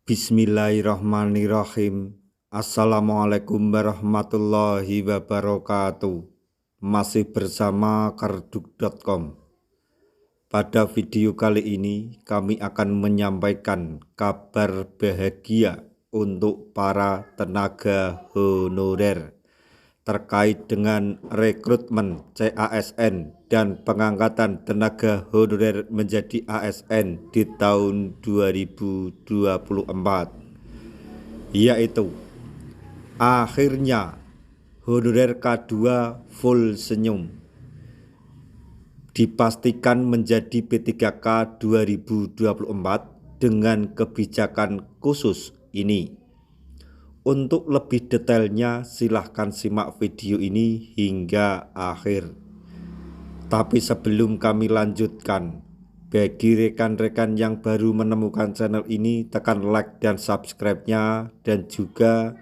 Bismillahirrahmanirrahim. Assalamualaikum warahmatullahi wabarakatuh. Masih bersama karduk.com. Pada video kali ini kami akan menyampaikan kabar bahagia untuk para tenaga honorer terkait dengan rekrutmen CASN dan pengangkatan tenaga honorer menjadi ASN di tahun 2024, yaitu akhirnya honorer K2 full senyum dipastikan menjadi P3K 2024 dengan kebijakan khusus ini. Untuk lebih detailnya silahkan simak video ini hingga akhir. Tapi sebelum kami lanjutkan, bagi rekan-rekan yang baru menemukan channel ini, tekan like dan subscribe-nya, dan juga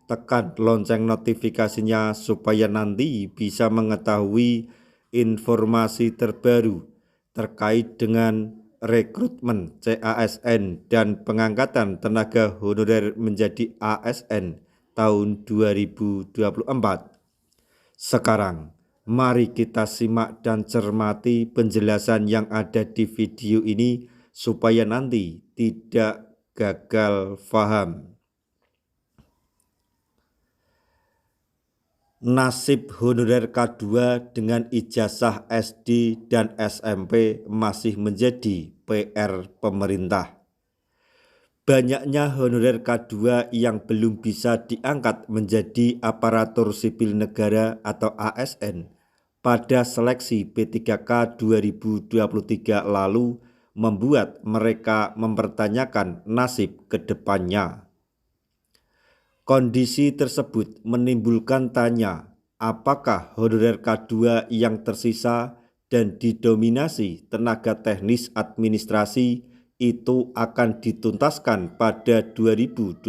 tekan lonceng notifikasinya supaya nanti bisa mengetahui informasi terbaru terkait dengan rekrutmen CASN dan pengangkatan tenaga honorer menjadi ASN tahun 2024. Sekarang mari kita simak dan cermati penjelasan yang ada di video ini supaya nanti tidak gagal paham. Nasib honorer K2 dengan ijazah SD dan SMP masih menjadi PR pemerintah. Banyaknya honorer K2 yang belum bisa diangkat menjadi aparatur sipil negara atau ASN pada seleksi P3K 2023 lalu membuat mereka mempertanyakan nasib ke depannya. Kondisi tersebut menimbulkan tanya, apakah honorer K2 yang tersisa dan didominasi tenaga teknis administrasi itu akan dituntaskan pada 2024.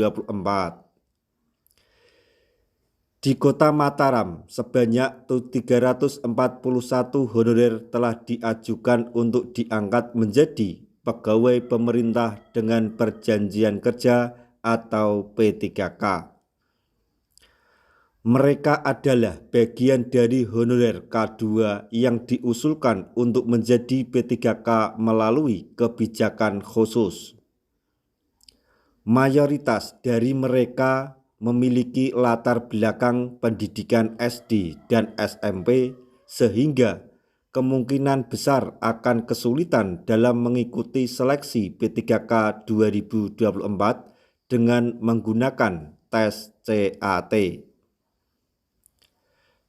Di Kota Mataram, sebanyak 341 honorer telah diajukan untuk diangkat menjadi pegawai pemerintah dengan perjanjian kerja atau P3K. Mereka adalah bagian dari honorer K2 yang diusulkan untuk menjadi P3K melalui kebijakan khusus. Mayoritas dari mereka memiliki latar belakang pendidikan SD dan SMP sehingga kemungkinan besar akan kesulitan dalam mengikuti seleksi P3K 2024 dengan menggunakan tes CAT.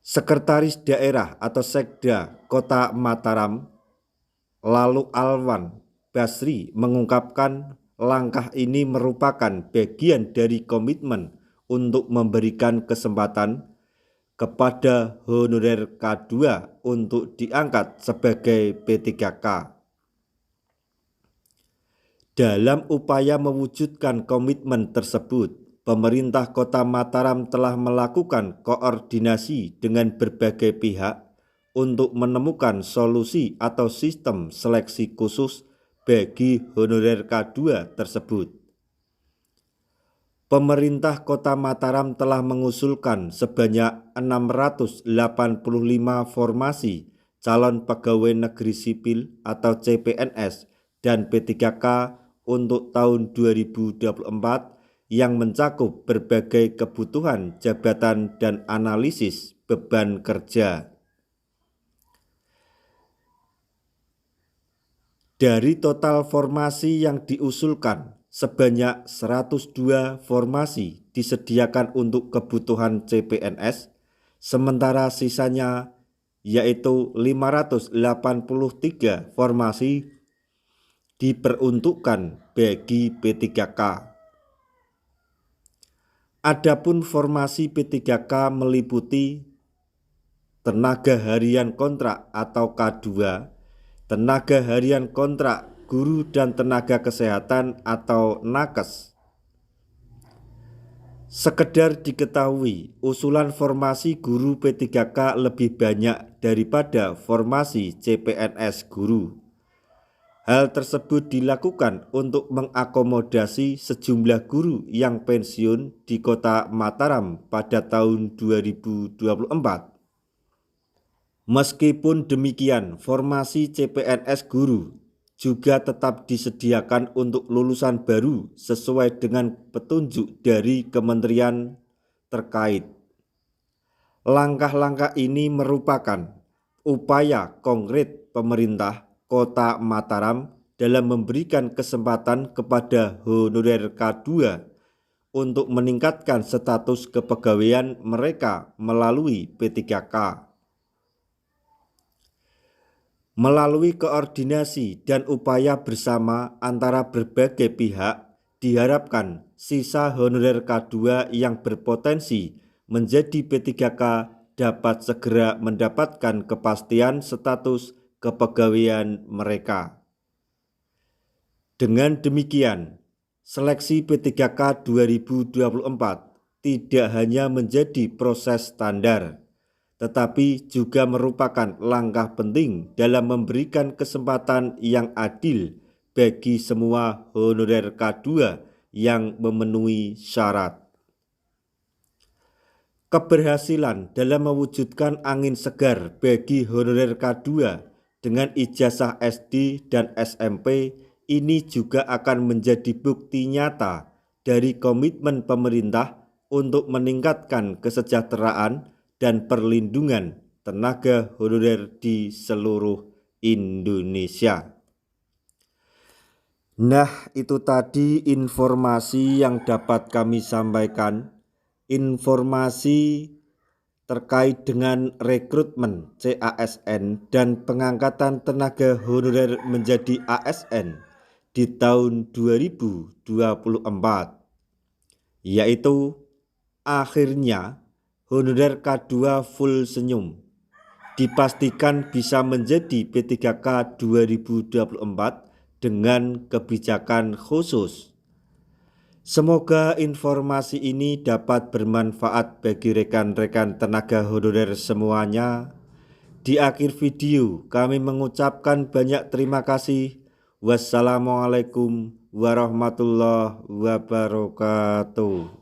Sekretaris Daerah atau Sekda Kota Mataram, Lalu Alwan Basri, mengungkapkan langkah ini merupakan bagian dari komitmen untuk memberikan kesempatan kepada honorer K2 untuk diangkat sebagai P3K. Dalam upaya mewujudkan komitmen tersebut, pemerintah Kota Mataram telah melakukan koordinasi dengan berbagai pihak untuk menemukan solusi atau sistem seleksi khusus bagi honorer K2 tersebut. Pemerintah Kota Mataram telah mengusulkan sebanyak 685 formasi calon pegawai negeri sipil atau CPNS dan P3K untuk tahun 2024 yang mencakup berbagai kebutuhan jabatan dan analisis beban kerja. Dari total formasi yang diusulkan, sebanyak 102 formasi disediakan untuk kebutuhan CPNS, sementara sisanya yaitu 583 formasi diperuntukkan bagi P3K. Adapun formasi P3K meliputi tenaga harian kontrak atau K2, tenaga harian kontrak guru dan tenaga kesehatan atau nakes. Sekedar diketahui, usulan formasi guru P3K lebih banyak daripada formasi CPNS guru. Hal tersebut dilakukan untuk mengakomodasi sejumlah guru yang pensiun di Kota Mataram pada tahun 2024. Meskipun demikian, formasi CPNS guru juga tetap disediakan untuk lulusan baru sesuai dengan petunjuk dari kementerian terkait. Langkah-langkah ini merupakan upaya konkret pemerintah Kota Mataram dalam memberikan kesempatan kepada honorer K2 untuk meningkatkan status kepegawaian mereka melalui P3K. Melalui koordinasi dan upaya bersama antara berbagai pihak, diharapkan sisa honorer K2 yang berpotensi menjadi P3K dapat segera mendapatkan kepastian status kepegawaian mereka. Dengan demikian, seleksi P3K 2024 tidak hanya menjadi proses standar, tetapi juga merupakan langkah penting dalam memberikan kesempatan yang adil bagi semua honorer K2 yang memenuhi syarat. Keberhasilan dalam mewujudkan angin segar bagi honorer K2 dengan ijazah SD dan SMP ini juga akan menjadi bukti nyata dari komitmen pemerintah untuk meningkatkan kesejahteraan dan perlindungan tenaga honorer di seluruh Indonesia. Nah, itu tadi informasi yang dapat kami sampaikan. Informasi terkait dengan rekrutmen CASN dan pengangkatan tenaga honorer menjadi ASN di tahun 2024, yaitu akhirnya honorer K2 full senyum dipastikan bisa menjadi P3K 2024 dengan kebijakan khusus. Semoga informasi ini dapat bermanfaat bagi rekan-rekan tenaga honorer semuanya. Di akhir video kami mengucapkan banyak terima kasih. Wassalamualaikum warahmatullahi wabarakatuh.